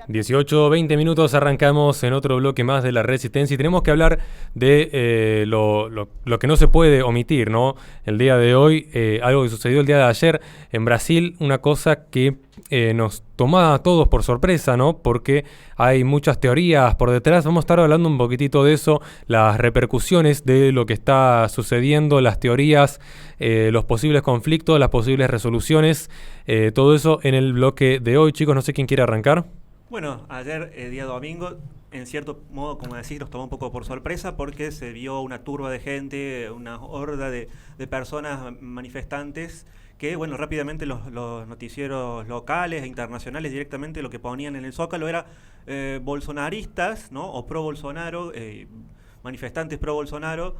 18, 20 minutos, arrancamos en otro bloque más de la Resistencia y tenemos que hablar de lo que no se puede omitir, ¿no? El día de hoy, algo que sucedió el día de ayer en Brasil, una cosa que nos toma a todos por sorpresa, ¿no? Porque hay muchas teorías por detrás. Vamos a estar hablando un poquitito de eso, las repercusiones de lo que está sucediendo, las teorías, los posibles conflictos, las posibles resoluciones, todo eso en el bloque de hoy. Chicos, no sé quién quiere arrancar. Bueno, ayer, día domingo, en cierto modo, como decís, nos tomó un poco por sorpresa porque se vio una turba de gente, una horda de personas manifestantes que, bueno, rápidamente los noticieros locales e internacionales directamente lo que ponían en el Zócalo era bolsonaristas, ¿no? O pro-Bolsonaro, manifestantes pro-Bolsonaro,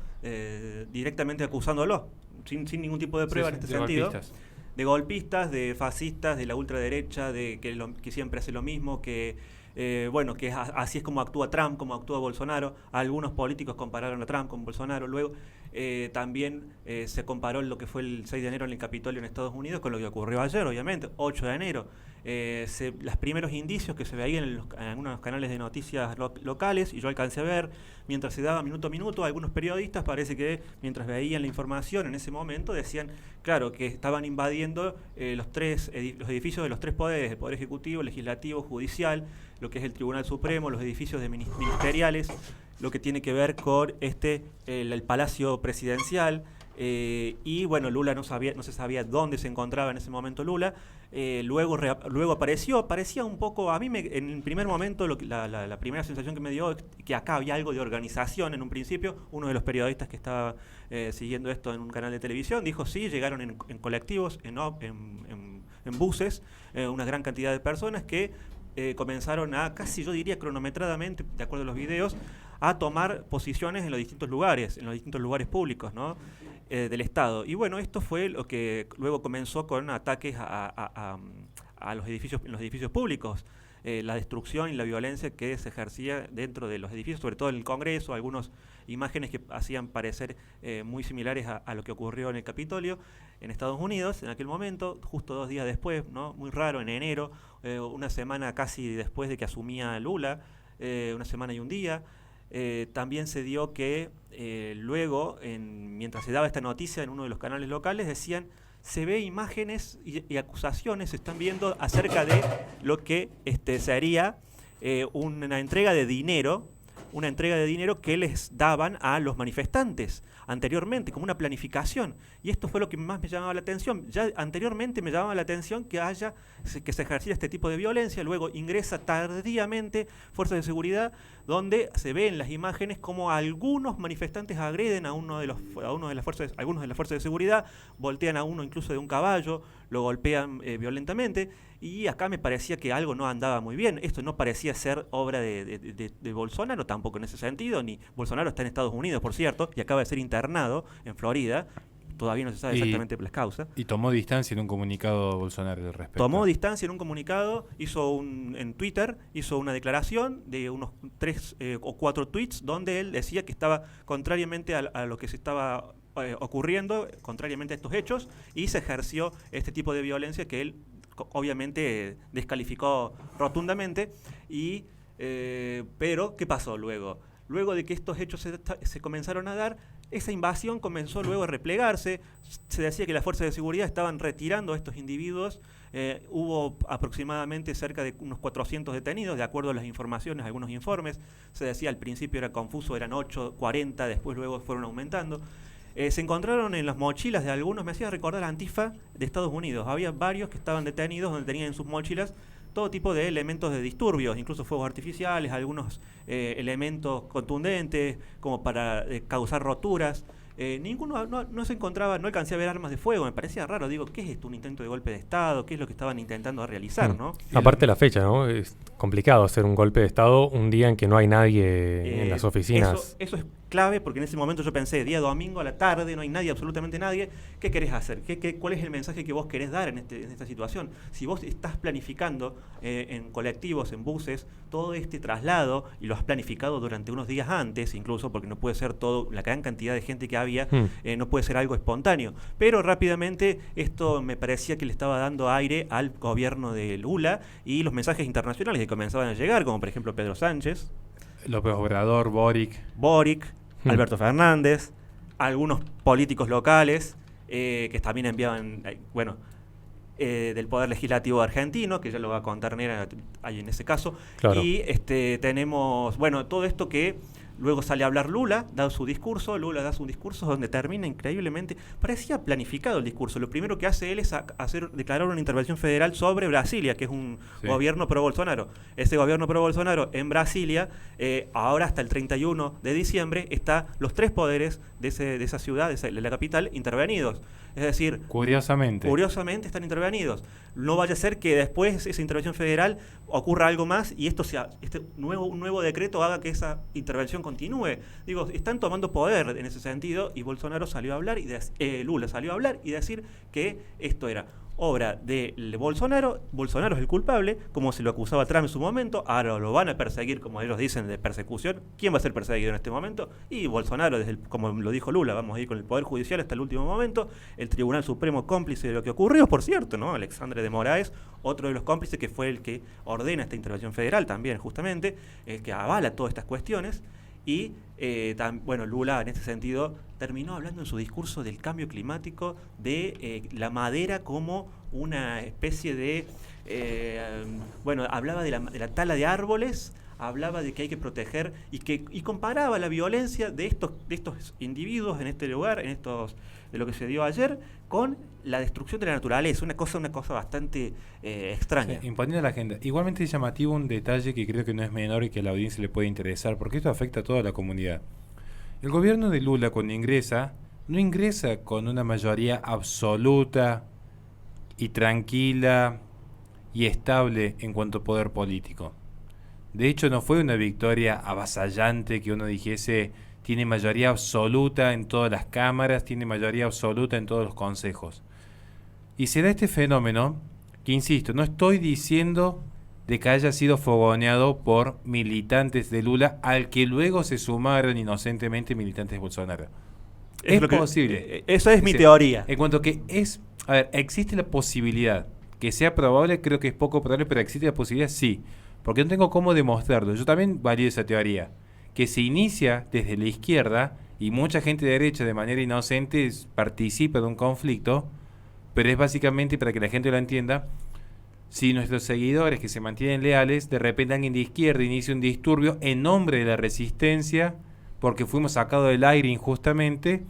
directamente acusándolo, sin ningún tipo de prueba en este sentido. Golpistas. De golpistas, de fascistas, de la ultraderecha, de que siempre hace lo mismo, que bueno, que así es como actúa Trump, como actúa Bolsonaro. Algunos políticos compararon a Trump con Bolsonaro. Luego también se comparó lo que fue el 6 de enero en el Capitolio en Estados Unidos con lo que ocurrió ayer, obviamente, 8 de enero. Los primeros indicios que se veían en algunos canales de noticias locales, y yo alcancé a ver, mientras se daba minuto a minuto, algunos periodistas parece que mientras veían la información en ese momento decían, claro, que estaban invadiendo los edificios de los tres poderes, el Poder Ejecutivo, Legislativo, Judicial, lo que es el Tribunal Supremo, los edificios ministeriales, lo que tiene que ver con el Palacio Presidencial. Y bueno, Lula no se sabía dónde se encontraba en ese momento Lula. Luego apareció, parecía un poco, en el primer momento la primera sensación que me dio es que acá había algo de organización en un principio. Uno de los periodistas que estaba siguiendo esto en un canal de televisión dijo sí, llegaron en colectivos, en buses, una gran cantidad de personas que comenzaron a, casi yo diría cronometradamente, de acuerdo a los videos, a tomar posiciones en los distintos lugares públicos, ¿no? Del Estado. Y bueno, esto fue lo que luego comenzó con ataques a los edificios, en los edificios públicos, la destrucción y la violencia que se ejercía dentro de los edificios, sobre todo en el Congreso, algunas imágenes que hacían parecer muy similares a lo que ocurrió en el Capitolio en Estados Unidos en aquel momento, justo 2 días después, ¿no? Muy raro, en enero, una semana casi después de que asumía Lula, una semana y un día. También se dio que luego, mientras se daba esta noticia en uno de los canales locales, decían, se ve imágenes y acusaciones, se están viendo acerca de lo que sería una entrega de dinero que les daban a los manifestantes anteriormente, como una planificación. Y esto fue lo que más me llamaba la atención. Ya anteriormente me llamaba la atención que se ejerciera este tipo de violencia. Luego ingresa tardíamente fuerzas de seguridad, donde se ven las imágenes como algunos manifestantes agreden a algunos de las fuerzas de seguridad, voltean a uno incluso de un caballo, lo golpean violentamente. Y acá me parecía que algo no andaba muy bien. Esto no parecía ser obra de Bolsonaro, tampoco en ese sentido. Ni Bolsonaro está en Estados Unidos, por cierto, y acaba de ser internado en Florida. Todavía no se sabe exactamente las causas. Y tomó distancia en un comunicado Bolsonaro al respecto. Tomó distancia en un comunicado, en Twitter, hizo una declaración de unos 3 o 4 tweets donde él decía que estaba contrariamente a lo que se estaba ocurriendo, contrariamente a estos hechos, y se ejerció este tipo de violencia que él obviamente descalificó rotundamente. Pero ¿qué pasó luego? Luego de que estos hechos se comenzaron a dar, esa invasión comenzó luego a replegarse. Se decía que las fuerzas de seguridad estaban retirando a estos individuos. Hubo aproximadamente cerca de unos 400 detenidos, de acuerdo a las informaciones, algunos informes. Se decía al principio era confuso, eran 8, 40, después luego fueron aumentando. Se encontraron en las mochilas de algunos, me hacía recordar a Antifa de Estados Unidos. Había varios que estaban detenidos donde tenían en sus mochilas todo tipo de elementos de disturbios, incluso fuegos artificiales, algunos elementos contundentes como para causar roturas. Ninguno no se encontraba, no alcancé a ver armas de fuego, me parecía raro. Digo, ¿qué es esto? ¿Un intento de golpe de Estado? ¿Qué es lo que estaban intentando realizar, no? Aparte la fecha, ¿no? Es complicado hacer un golpe de Estado un día en que no hay nadie en las oficinas. Eso es clave, porque en ese momento yo pensé, día domingo a la tarde, no hay nadie, absolutamente nadie, ¿qué querés hacer? ¿Cuál es el mensaje que vos querés dar en esta situación? Si vos estás planificando en colectivos, en buses, todo este traslado, y lo has planificado durante unos días antes, incluso, porque no puede ser todo, la gran cantidad de gente que había, no puede ser algo espontáneo. Pero rápidamente esto me parecía que le estaba dando aire al gobierno de Lula y los mensajes internacionales que comenzaban a llegar, como por ejemplo Pedro Sánchez, López Obrador, Boric, Alberto Fernández, algunos políticos locales que también enviaban, del Poder Legislativo argentino, que ya lo va a contar Nera ahí en ese caso. Claro. Y tenemos, todo esto que luego sale a hablar Lula, da su discurso donde termina increíblemente, parecía planificado el discurso. Lo primero que hace él es declarar una intervención federal sobre Brasilia, que es un gobierno pro-Bolsonaro. Ese gobierno pro-Bolsonaro en Brasilia, ahora hasta el 31 de diciembre, está los 3 poderes de esa ciudad, de la capital, intervenidos. Es decir, curiosamente están intervenidos. No vaya a ser que después esa intervención federal ocurra algo más y un nuevo decreto haga que esa intervención continúe. Digo, están tomando poder en ese sentido y Bolsonaro salió a hablar Lula salió a hablar y decir que esto era obra de Bolsonaro. Bolsonaro es el culpable, como se lo acusaba Trump en su momento. Ahora lo van a perseguir, como ellos dicen, de persecución. ¿Quién va a ser perseguido en este momento? Y Bolsonaro, como lo dijo Lula, vamos a ir con el Poder Judicial hasta el último momento. El Tribunal Supremo cómplice de lo que ocurrió, por cierto, ¿no? Alexandre de Moraes, otro de los cómplices que fue el que ordena esta intervención federal también, justamente, el que avala todas estas cuestiones. Y Lula en ese sentido terminó hablando en su discurso del cambio climático, de la madera como una especie de hablaba de la tala de árboles, hablaba de que hay que proteger y comparaba la violencia de estos individuos en este lugar, de lo que se dio ayer, con la destrucción de la naturaleza, una cosa bastante extraña. Sí, imponiendo la agenda. Igualmente es llamativo un detalle que creo que no es menor y que a la audiencia le puede interesar, porque esto afecta a toda la comunidad. El gobierno de Lula, cuando no ingresa con una mayoría absoluta y tranquila y estable en cuanto a poder político. De hecho, no fue una victoria avasallante que uno dijese tiene mayoría absoluta en todas las cámaras, tiene mayoría absoluta en todos los consejos. Y se da este fenómeno que, insisto, no estoy diciendo de que haya sido fogoneado por militantes de Lula, al que luego se sumaron inocentemente militantes de Bolsonaro. Es posible. Eso es mi teoría. En cuanto que existe la posibilidad que sea probable, creo que es poco probable, pero existe la posibilidad, sí. Porque no tengo cómo demostrarlo. Yo también valido esa teoría, que se inicia desde la izquierda y mucha gente de derecha de manera inocente participa de un conflicto, pero es básicamente, para que la gente lo entienda, si nuestros seguidores que se mantienen leales, de repente alguien de izquierda inicia un disturbio en nombre de la resistencia, porque fuimos sacados del aire injustamente,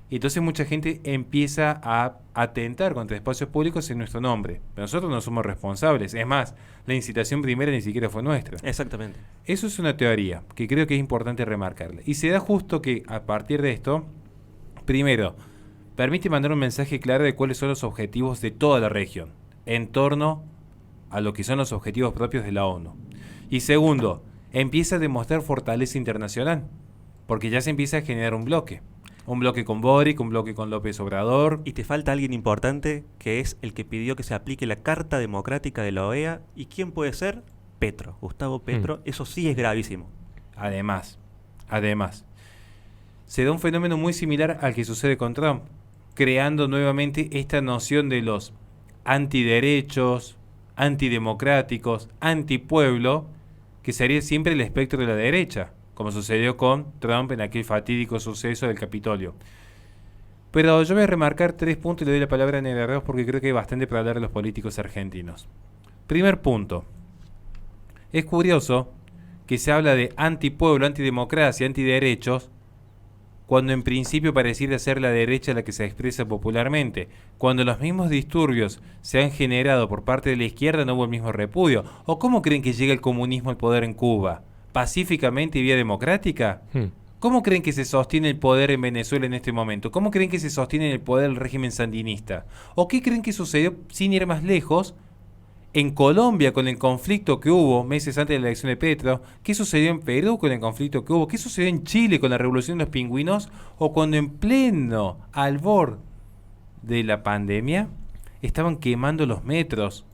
y entonces mucha gente empieza a atentar contra espacios públicos en nuestro nombre. Pero nosotros no somos responsables. Es más, la incitación primera ni siquiera fue nuestra. Exactamente. Eso es una teoría que creo que es importante remarcarla. Y se da justo que a partir de esto, primero, permite mandar un mensaje claro de cuáles son los objetivos de toda la región en torno a lo que son los objetivos propios de la ONU. Y segundo, empieza a demostrar fortaleza internacional, porque ya se empieza a generar un bloque. Un bloque con Boric, un bloque con López Obrador. Y te falta alguien importante, que es el que pidió que se aplique la Carta Democrática de la OEA. ¿Y quién puede ser? Petro, Gustavo Petro. Eso sí es gravísimo. Además, se da un fenómeno muy similar al que sucede con Trump, creando nuevamente esta noción de los antiderechos, antidemocráticos, antipueblo, que sería siempre el espectro de la derecha, como sucedió con Trump en aquel fatídico suceso del Capitolio. Pero yo voy a remarcar 3 puntos y le doy la palabra a Nera Reos porque creo que hay bastante para hablar de los políticos argentinos. Primer punto. Es curioso que se habla de antipueblo, antidemocracia, antiderechos, cuando en principio pareciera ser la derecha la que se expresa popularmente. Cuando los mismos disturbios se han generado por parte de la izquierda no hubo el mismo repudio. ¿O cómo creen que llega el comunismo al poder en Cuba? ¿Pacíficamente y vía democrática? ¿Cómo creen que se sostiene el poder en Venezuela en este momento? ¿Cómo creen que se sostiene el poder del régimen sandinista? ¿O qué creen que sucedió, sin ir más lejos, en Colombia con el conflicto que hubo meses antes de la elección de Petro, qué sucedió en Perú con el conflicto que hubo, qué sucedió en Chile con la revolución de los pingüinos, o cuando en pleno albor de la pandemia estaban quemando los metros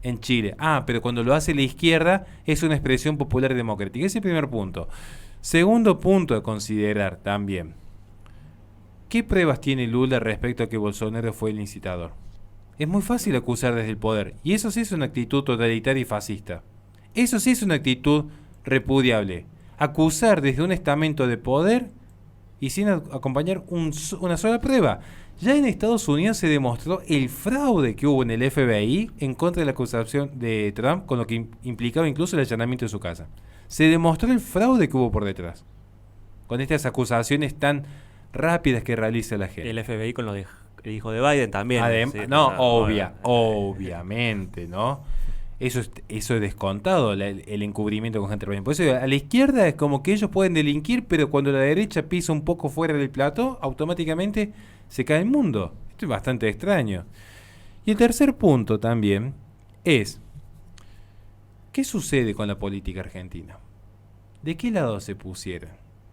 en Chile. Pero cuando lo hace la izquierda es una expresión popular y democrática. Ese es el primer punto. Segundo punto a considerar también. ¿Qué pruebas tiene Lula respecto a que Bolsonaro fue el incitador? Es muy fácil acusar desde el poder. Y eso sí es una actitud totalitaria y fascista. Eso sí es una actitud repudiable. Acusar desde un estamento de poder y sin acompañar una sola prueba. Ya en Estados Unidos se demostró el fraude que hubo en el FBI en contra de la acusación de Trump, con lo que implicaba incluso el allanamiento de su casa. Se demostró el fraude que hubo por detrás, con estas acusaciones tan rápidas que realiza la gente. El FBI con lo de el hijo de Biden también. Obviamente, ¿no? Eso es descontado, el encubrimiento con Hunter Biden. Por eso a la izquierda es como que ellos pueden delinquir, pero cuando la derecha pisa un poco fuera del plato, automáticamente se cae el mundo. Esto es bastante extraño. Y el tercer punto también es, ¿qué sucede con la política argentina? ¿De qué lado se pusieron?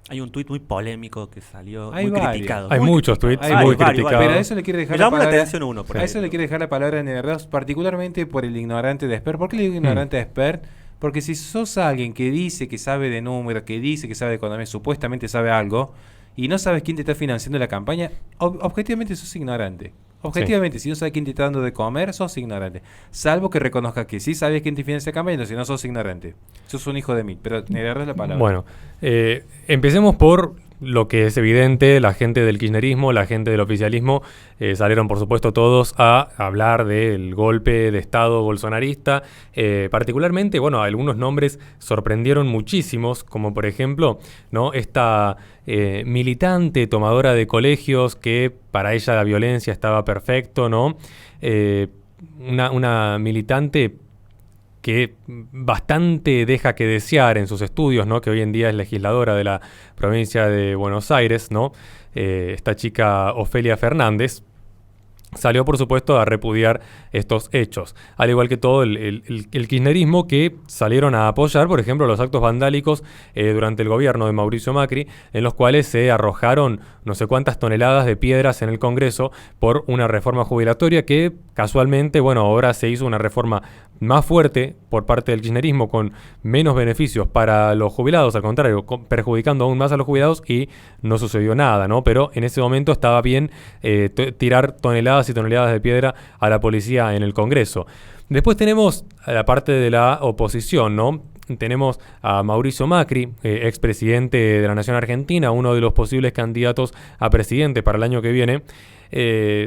Hay un tuit muy polémico que salió, Hay muy varios. criticado. Hay muchos tweets muy criticados. Pero a eso le quiere dejar Me la llama la palabra. atención uno, por A ahí. eso le quiere dejar la palabra en el particularmente por el ignorante de expert. ¿Por qué le digo ignorante de expert? Porque si sos alguien que dice que sabe de números, que dice que sabe de economía, supuestamente sabe algo, y no sabes quién te está financiando la campaña, objetivamente sos ignorante. Objetivamente, si no sabes quién te está dando de comer, sos ignorante. Salvo que reconozcas que sí sabes quién te financia la campaña, si no sos ignorante. Sos un hijo de mí, pero me agarras la palabra. Bueno, empecemos por lo que es evidente. La gente del kirchnerismo, la gente del oficialismo salieron por supuesto todos a hablar del golpe de estado bolsonarista. Particularmente, bueno, algunos nombres sorprendieron muchísimos, como por ejemplo, ¿no?, esta militante tomadora de colegios que para ella la violencia estaba perfecto, ¿no? Una militante que bastante deja que desear en sus estudios, ¿no?, que hoy en día es legisladora de la provincia de Buenos Aires, ¿no? Esta chica Ofelia Fernández salió, por supuesto, a repudiar estos hechos, al igual que todo el kirchnerismo, que salieron a apoyar, por ejemplo, los actos vandálicos durante el gobierno de Mauricio Macri, en los cuales se arrojaron no sé cuántas toneladas de piedras en el Congreso por una reforma jubilatoria que casualmente, bueno, ahora se hizo una reforma más fuerte por parte del kirchnerismo con menos beneficios para los jubilados, al contrario, perjudicando aún más a los jubilados, y no sucedió nada, ¿no? Pero en ese momento estaba bien tirar toneladas y toneladas de piedra a la policía en el Congreso. Después tenemos a la parte de la oposición, ¿no? Tenemos a Mauricio Macri, expresidente de la Nación Argentina, uno de los posibles candidatos a presidente para el año que viene.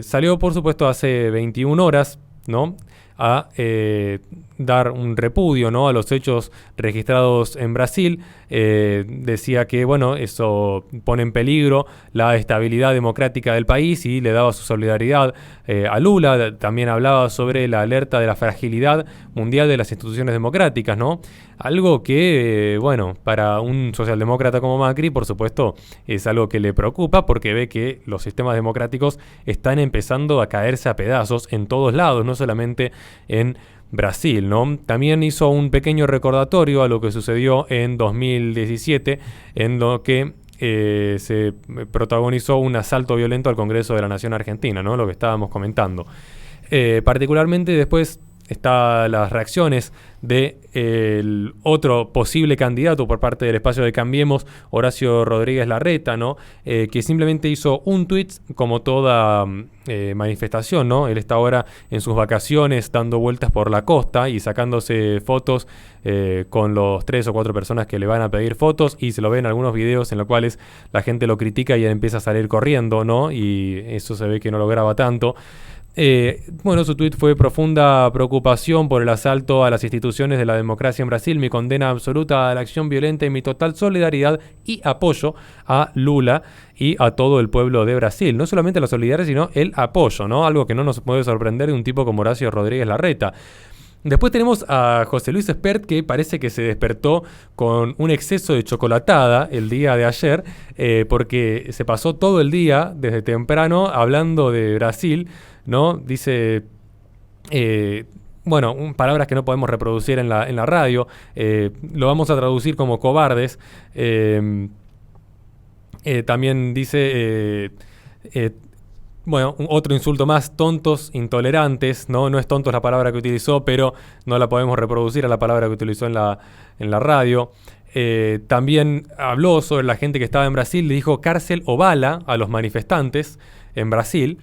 Salió, por supuesto, hace 21 horas, ¿no?, a dar un repudio, ¿no?, a los hechos registrados en Brasil. Decía que, bueno, eso pone en peligro la estabilidad democrática del país y le daba su solidaridad a Lula. También hablaba sobre la alerta de la fragilidad mundial de las instituciones democráticas, ¿no? Algo que, bueno, para un socialdemócrata como Macri, por supuesto, es algo que le preocupa, porque ve que los sistemas democráticos están empezando a caerse a pedazos en todos lados, no solamente en Brasil, ¿no? También hizo un pequeño recordatorio a lo que sucedió en 2017, en lo que se protagonizó un asalto violento al Congreso de la Nación Argentina, ¿no?, lo que estábamos comentando. Particularmente después están las reacciones de el otro posible candidato por parte del espacio de Cambiemos, Horacio Rodríguez Larreta, ¿no?, que simplemente hizo un tuit como toda manifestación, ¿no? Él está ahora en sus vacaciones dando vueltas por la costa y sacándose fotos con los 3 o 4 personas que le van a pedir fotos, y se lo ven en algunos videos en los cuales la gente lo critica y él empieza a salir corriendo, ¿no? Y eso se ve que no lo graba tanto. Bueno, su tuit fue: profunda preocupación por el asalto a las instituciones de la democracia en Brasil, mi condena absoluta a la acción violenta y mi total solidaridad y apoyo a Lula y a todo el pueblo de Brasil. No solamente la solidaridad, sino el apoyo, ¿no? Algo que no nos puede sorprender de un tipo como Horacio Rodríguez Larreta. Después tenemos a José Luis Espert, que parece que se despertó con un exceso de chocolatada el día de ayer, porque se pasó todo el día, desde temprano, hablando de Brasil, ¿no? Dice, bueno, palabras que no podemos reproducir en la radio. Lo vamos a traducir como cobardes. También dice, bueno, otro insulto más, tontos, intolerantes, ¿no? No es tontos la palabra que utilizó, pero no la podemos reproducir a la palabra que utilizó en la radio. También habló sobre la gente que estaba en Brasil, le dijo cárcel o bala a los manifestantes en Brasil.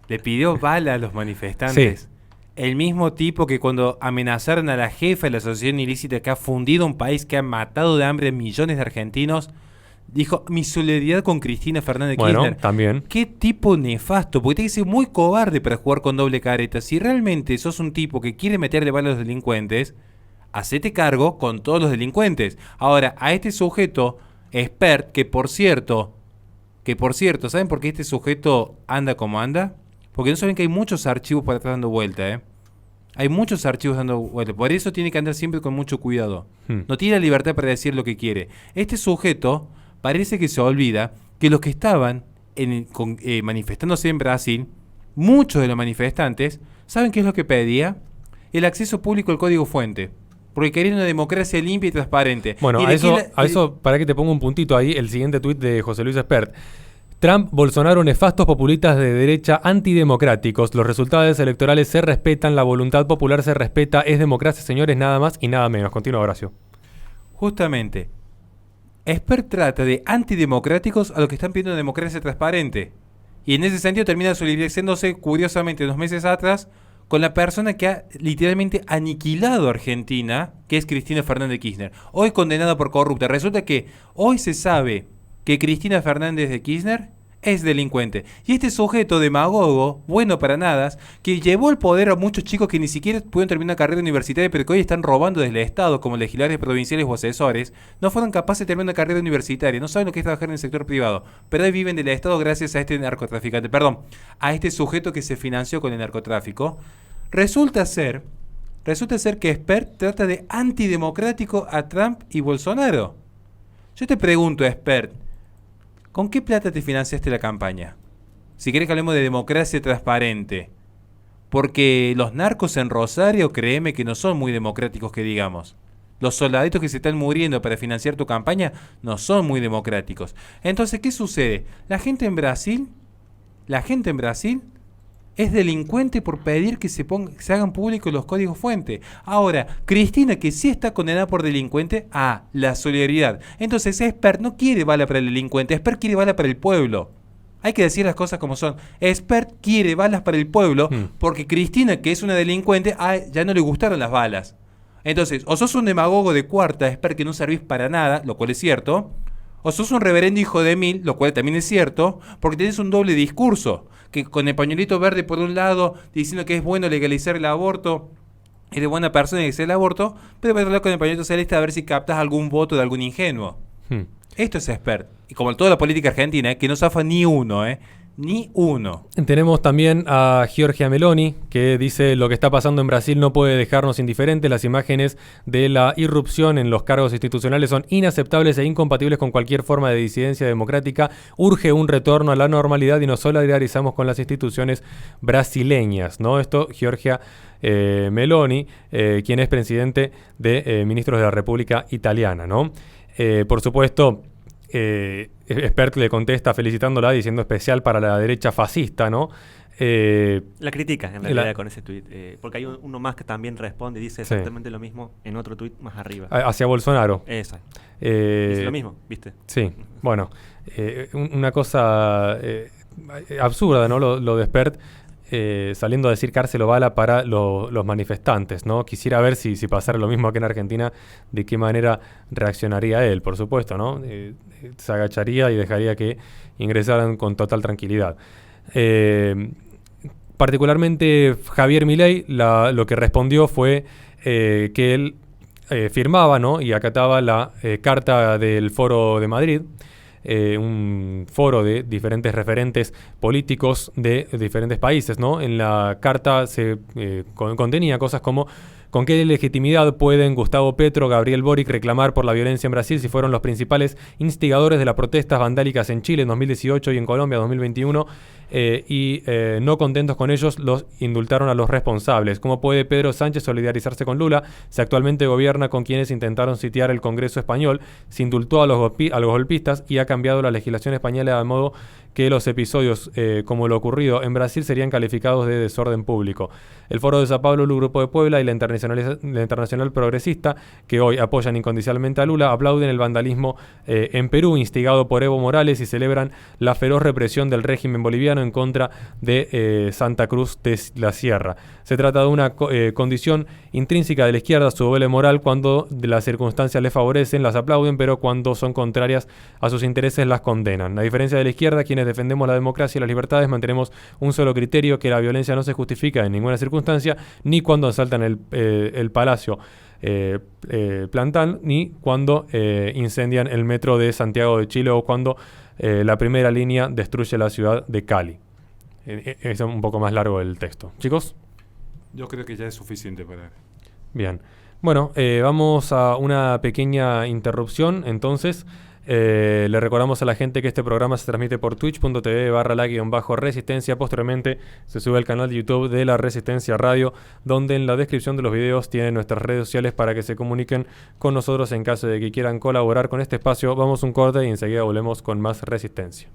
Le pidió bala a los manifestantes. Sí. El mismo tipo que cuando amenazaron a la jefa de la asociación ilícita que ha fundido un país, que ha matado de hambre a millones de argentinos, dijo, mi solidaridad con Cristina Fernández de Kirchner. Bueno, también. Qué tipo nefasto, porque tiene que ser muy cobarde para jugar con doble careta. Si realmente sos un tipo que quiere meterle bala a los delincuentes, hacete cargo con todos los delincuentes. Ahora, a este sujeto, expert, que por cierto, ¿saben por qué este sujeto anda como anda? Porque no saben que hay muchos archivos para estar dando vuelta, ¿eh? Hay muchos archivos dando vuelta. Por eso tiene que andar siempre con mucho cuidado. No tiene la libertad para decir lo que quiere. Este sujeto parece que se olvida que los que estaban manifestándose en Brasil, muchos de los manifestantes, ¿saben qué es lo que pedía? El acceso público al código fuente. Porque querían una democracia limpia y transparente. Bueno, a eso, para que te ponga un puntito ahí, el siguiente tuit de José Luis Espert. Trump, Bolsonaro, nefastos populistas de derecha antidemocráticos. Los resultados electorales se respetan, la voluntad popular se respeta, es democracia, señores, nada más y nada menos. Continúa, Horacio. Justamente, Espert trata de antidemocráticos a los que están pidiendo una democracia transparente. Y en ese sentido termina solidarizándose, curiosamente, 2 meses atrás, con la persona que ha literalmente aniquilado a Argentina, que es Cristina Fernández de Kirchner. Hoy condenada por corrupta. Resulta que hoy se sabe que Cristina Fernández de Kirchner es delincuente. Y este sujeto demagogo, bueno para nada, que llevó el poder a muchos chicos que ni siquiera pudieron terminar una carrera universitaria, pero que hoy están robando desde el Estado, como legisladores provinciales o asesores, no fueron capaces de terminar una carrera universitaria, no saben lo que es trabajar en el sector privado, pero hoy viven del Estado gracias a este narcotraficante, a este sujeto que se financió con el narcotráfico. Resulta ser que Espert trata de antidemocrático a Trump y Bolsonaro. Yo te pregunto, Espert, ¿con qué plata te financiaste la campaña? Si querés que hablemos de democracia transparente. Porque los narcos en Rosario, créeme que no son muy democráticos que digamos. Los soldaditos que se están muriendo para financiar tu campaña no son muy democráticos. Entonces, ¿qué sucede? La gente en Brasil es delincuente por pedir que se hagan públicos los códigos fuente. Ahora, Cristina, que sí está condenada por delincuente, la solidaridad. Entonces, Espert no quiere bala para el delincuente, Espert quiere bala para el pueblo. Hay que decir las cosas como son. Espert quiere balas para el pueblo porque Cristina, que es una delincuente, ya no le gustaron las balas. Entonces, o sos un demagogo de cuarta, Espert, que no servís para nada, lo cual es cierto, o sos un reverendo hijo de mil, lo cual también es cierto, porque tenés un doble discurso. Que con el pañuelito verde por un lado, diciendo que es bueno legalizar el aborto, eres buena persona legalizar el aborto, pero por otro lado con el pañuelito celeste a ver si captas algún voto de algún ingenuo. Esto es Espert. Y como toda la política argentina, que no zafa ni uno, ni uno. Tenemos también a Giorgia Meloni, que dice lo que está pasando en Brasil no puede dejarnos indiferentes. Las imágenes de la irrupción en los cargos institucionales son inaceptables e incompatibles con cualquier forma de disidencia democrática. Urge un retorno a la normalidad y nos solidarizamos con las instituciones brasileñas, ¿no? Esto, Giorgia Meloni, quien es presidente de Ministros de la República Italiana, ¿no? Por supuesto, Espert le contesta felicitándola, diciendo especial para la derecha fascista, ¿no? La critica, en realidad, con ese tuit. Porque hay uno más que también responde y dice exactamente lo mismo en otro tuit más arriba. Hacia Bolsonaro. Exacto. Dice lo mismo, ¿viste? Sí, bueno. Una cosa absurda, ¿no? Lo de Espert. Saliendo a decir cárcel o bala para los manifestantes, ¿no? Quisiera ver si pasara lo mismo aquí en Argentina, de qué manera reaccionaría él, por supuesto, ¿no? Se agacharía y dejaría que ingresaran con total tranquilidad. Particularmente Javier Milei, lo que respondió fue que él firmaba, ¿no? Y acataba la Carta del Foro de Madrid, un foro de diferentes referentes políticos de diferentes países, ¿no? En la carta se contenía cosas como ¿Con qué legitimidad pueden Gustavo Petro, Gabriel Boric reclamar por la violencia en Brasil si fueron los principales instigadores de las protestas vandálicas en Chile en 2018 y en Colombia en 2021? No contentos con ellos, los indultaron a los responsables. ¿Cómo puede Pedro Sánchez solidarizarse con Lula si actualmente gobierna con quienes intentaron sitiar el Congreso español, se indultó a los golpistas y ha cambiado la legislación española de modo que los episodios como lo ocurrido en Brasil serían calificados de desorden público? El Foro de Sao Paulo, el Grupo de Puebla y la Internacional Progresista, que hoy apoyan incondicionalmente a Lula, aplauden el vandalismo en Perú, instigado por Evo Morales, y celebran la feroz represión del régimen boliviano en contra de Santa Cruz de la Sierra. Se trata de una condición intrínseca de la izquierda, su doble moral: cuando las circunstancias les favorecen las aplauden, pero cuando son contrarias a sus intereses las condenan. A diferencia de la izquierda, quienes defendemos la democracia y las libertades mantenemos un solo criterio: que la violencia no se justifica en ninguna circunstancia, ni cuando asaltan el Palacio Plantal, ni cuando incendian el metro de Santiago de Chile, o cuando la primera línea destruye la ciudad de Cali. Es un poco más largo el texto. Chicos. Yo creo que ya es suficiente para... Bien. Bueno, vamos a una pequeña interrupción. Entonces, le recordamos a la gente que este programa se transmite por twitch.tv/la-resistencia. Posteriormente se sube al canal de YouTube de La Resistencia Radio, donde en la descripción de los videos tienen nuestras redes sociales para que se comuniquen con nosotros en caso de que quieran colaborar con este espacio. Vamos a un corte y enseguida volvemos con más Resistencia.